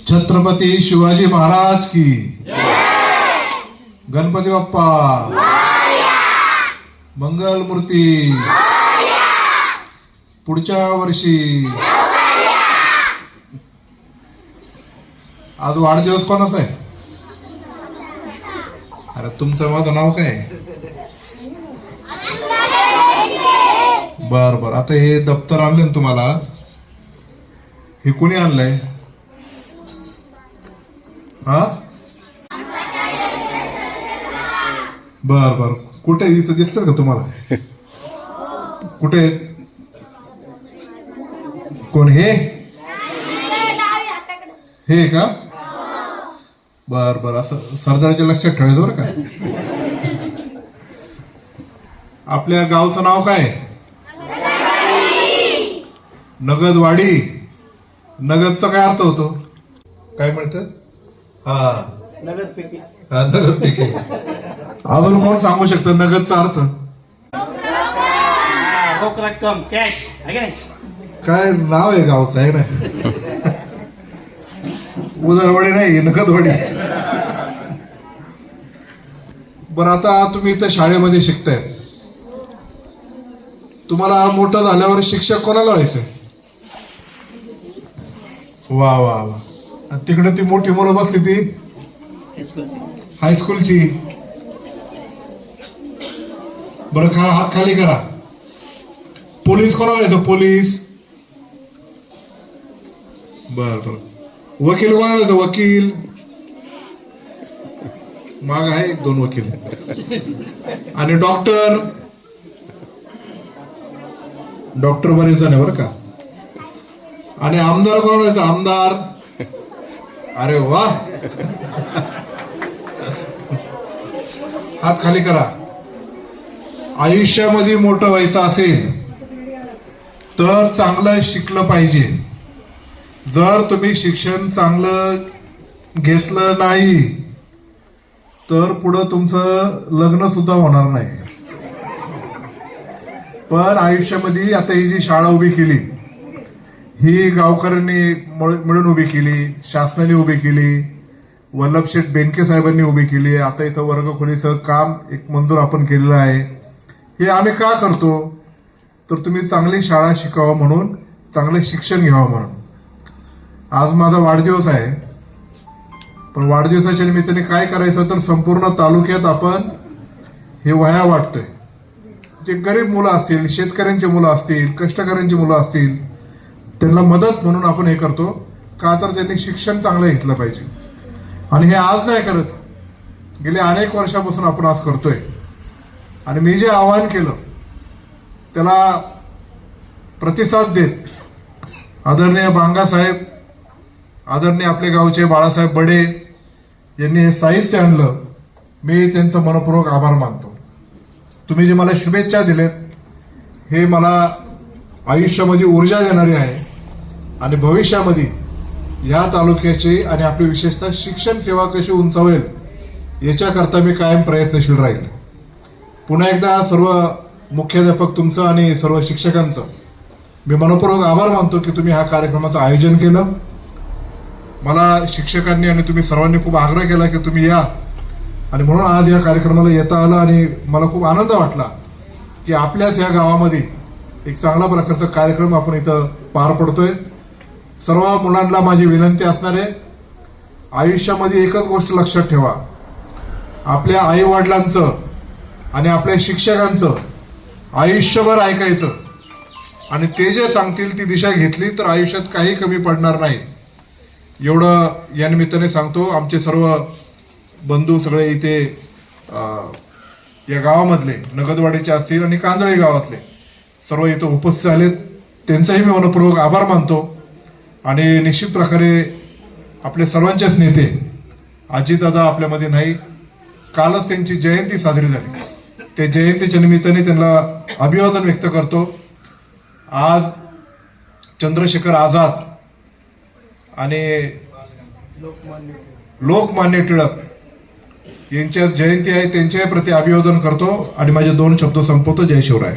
छत्रपती शिवाजी महाराज की गणपती बाप्पा मंगल मूर्ती पुढच्या वर्षी. आज वाढदिवस कोणाचा आहे? अरे तुमचं माझं नाव काय? बर बर. आता हे दप्तर आणले ना तुम्हाला, हे कोणी आणलंय? हा बर बर. कुठे इथं दिसतंय का तुम्हाला? कुठे? कोण हे? हे का? बर बर. असं सरदाराच्या लक्षात ठेवायचं बरं का. आपल्या गावचं नाव काय? नगदवाडी. नगदचा काय अर्थ होतो? काय म्हणतात? हा नगदपैकी. हा नगदपैकी. अजून कोण सांगू शकतं नगदचा अर्थ? रोख रक्कम, कॅश आहे का नाही? काय नाव आहे गावचं आहे ना? उदरवाडी नाही, नगदवाडी. बरं, आता तुम्ही इथं शाळेमध्ये शिकताय. तुम्हाला मोठं झाल्यावर शिक्षक कोणाला व्हायचं? वा वा वा. आणि तिकडे ती मोठी मुलं बसली ती हायस्कूलची. हायस्कूलची. बरं, हात खाली करा. पोलीस कोणाला व्हायचं? पोलीस. बर बर. वकील कोणाला व्हायचं? वकील. माग आहे एक दोन वकील. आणि डॉक्टर. डॉक्टर बरेच जण आहे बरं का. आणि आमदार कोणाला व्हायचं? आमदार. अरे वा. हात खाली करा. आयुष्यामध्ये मोठं व्हायचं असेल तर चांगलं शिकलं पाहिजे. जर तुम्ही शिक्षण चांगलं घेतलं नाही तर पुढं तुमचं लग्न सुद्धा होणार नाही. पण आयुष्यामध्ये आता ही जी शाळा उभी केली, ही गावकऱ्यांनी मिळून उभी केली, शासनाने उभी केली, वल्लभशेठ बेनके साहेबांनी उभी केली. आता इथं वर्गखोलीचं काम एक मंजूर आपण केलेलं आहे. हे आम्ही का करतो? तर तुम्ही चांगली शाळा शिकावं म्हणून, चांगलं शिक्षण घ्यावं म्हणून. आज माझा वाढदिवस आहे, पण वाढदिवसाच्या निमित्ताने काय करायचं तर संपूर्ण तालुक्यात आपण हे वह्या वाटतोय. जे गरीब मुलं असतील, शेतकऱ्यांची मुलं असतील, कष्टकऱ्यांची मुलं असतील, त्यांना मदत म्हणून आपण हे करतो. का तर त्यांनी शिक्षण चांगलं घेतलं पाहिजे. आणि हे आज नाही करत, गेले अनेक वर्षापासून आपण आज करतोय. आणि मी जे आवाहन केलं त्याला प्रतिसाद देत आदरणीय बांगासाहेब, आदरणीय आपले गावचे बाळासाहेब बडे यांनी हे साहित्य आणलं. मी त्यांचा मनपूर्वक आभार मानतो. तुम्ही जे मला शुभेच्छा दिलेत हे मला आयुष्यामध्ये ऊर्जा देणारी आहे. आणि भविष्यामध्ये या तालुक्याची आणि आपली विशेषतः शिक्षण सेवा कशी उंचावेल याच्याकरता मी कायम प्रयत्नशील राहील. पुन्हा एकदा सर्व मुख्याध्यापक तुमचं आणि सर्व शिक्षकांचं मी मनपूर्वक आभार मानतो की तुम्ही ह्या कार्यक्रमाचं आयोजन केलं. मला शिक्षकांनी आणि तुम्ही सर्वांनी खूप आग्रह केला की तुम्ही या, आणि म्हणून आज या कार्यक्रमाला येता आलं. आणि मला खूप आनंद वाटला की आपल्याच या गावामध्ये एक चांगला प्रकारचा कार्यक्रम आपण इथं पार पडतोय. सर्व मुलांना माझी विनंती असणार आहे, आयुष्यामध्ये एकच गोष्ट लक्षात ठेवा, आपल्या आई वडिलांचं आणि आपल्या शिक्षकांचं आयुष्यभर ऐकायचं. आणि ते जे सांगतील ती दिशा घेतली तर आयुष्यात काही कमी पडणार नाही. एवढं या निमित्ताने सांगतो. आमचे सर्व बंधू सगळे इथे या गावामधले नगदवाडीचे असतील आणि कांजळी गावातले सर्व इथं उपस्थित झालेत. त्यांचाही मी मनपूर्वक आभार मानतो. आणि निश्चित प्रकारे आपले सर्वांचेच नेते अजितदादा आपल्यामध्ये नाही, कालच त्यांची जयंती साजरी झाली. त्या जयंतीच्या निमित्ताने त्यांना अभिवादन व्यक्त करतो. आज चंद्रशेखर आझाद आणि लोकमान्य टिळक यांच्या जयंती आहे, त्यांच्याही प्रति अभिवादन करतो आणि माझे दोन शब्द संपवतो. जय शिवराय.